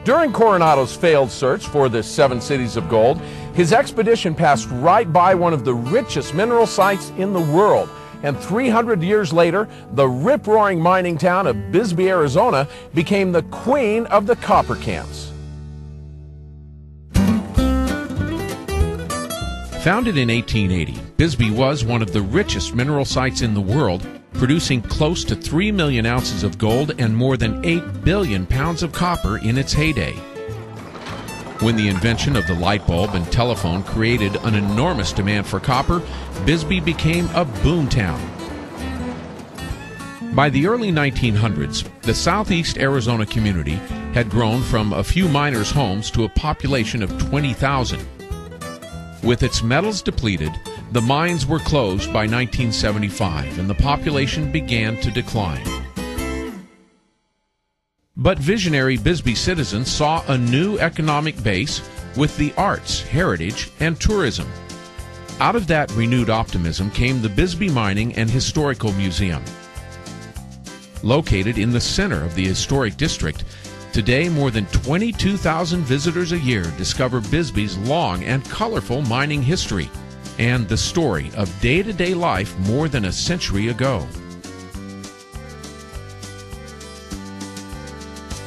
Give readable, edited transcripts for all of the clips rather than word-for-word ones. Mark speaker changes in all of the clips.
Speaker 1: During Coronado's failed search for the 7 cities of gold, his expedition passed right by one of the richest mineral sites in the world. And 300 years later, the rip-roaring mining town of Bisbee, Arizona, became the queen of the copper camps.
Speaker 2: Founded in 1880, Bisbee was one of the richest mineral sites in the world, producing close to 3 million ounces of gold and more than 8 billion pounds of copper in its heyday. When the invention of the light bulb and telephone created an enormous demand for copper, Bisbee became a boom town. By the early 1900s, the southeast Arizona community had grown from a few miners' homes to a population of 20,000. With its metals depleted, the mines were closed by 1975 and the population began to decline. But visionary Bisbee citizens saw a new economic base with the arts, heritage, and tourism. Out of that renewed optimism came the Bisbee Mining and Historical Museum. Located in the center of the historic district, today more than 22,000 visitors a year discover Bisbee's long and colorful mining history and the story of day-to-day life more than a century ago.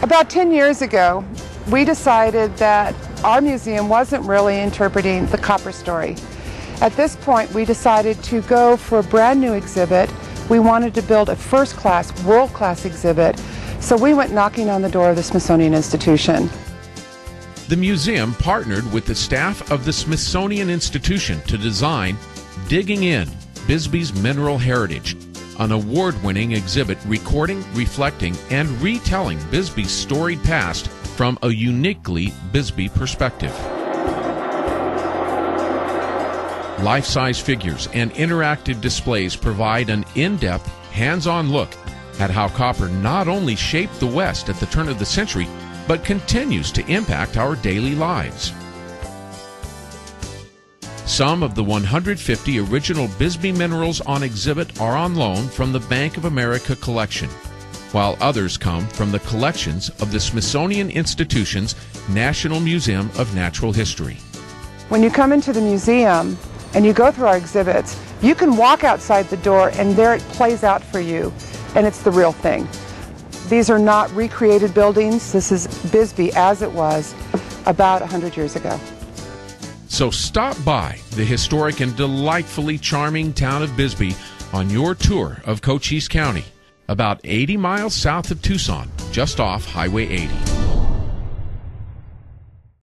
Speaker 3: About 10 years ago, we decided that our museum wasn't really interpreting the copper story. At this point, we decided to go for a brand new exhibit. We wanted to build a first-class, world-class exhibit, so we went knocking on the door of the Smithsonian Institution.
Speaker 2: The museum partnered with the staff of the Smithsonian Institution to design Digging In, Bisbee's Mineral Heritage, an award-winning exhibit recording, reflecting, and retelling Bisbee's storied past from a uniquely Bisbee perspective. Life-size figures and interactive displays provide an in-depth, hands-on look at how copper not only shaped the West at the turn of the century, but continues to impact our daily lives. Some of the 150 original Bisbee minerals on exhibit are on loan from the Bank of America collection, while others come from the collections of the Smithsonian Institution's National Museum of Natural History.
Speaker 3: When you come into the museum and you go through our exhibits, you can walk outside the door and there it plays out for you, and it's the real thing. These are not recreated buildings. This is Bisbee as it was about 100 years ago.
Speaker 2: So stop by the historic and delightfully charming town of Bisbee on your tour of Cochise County, about 80 miles south of Tucson, just off Highway 80.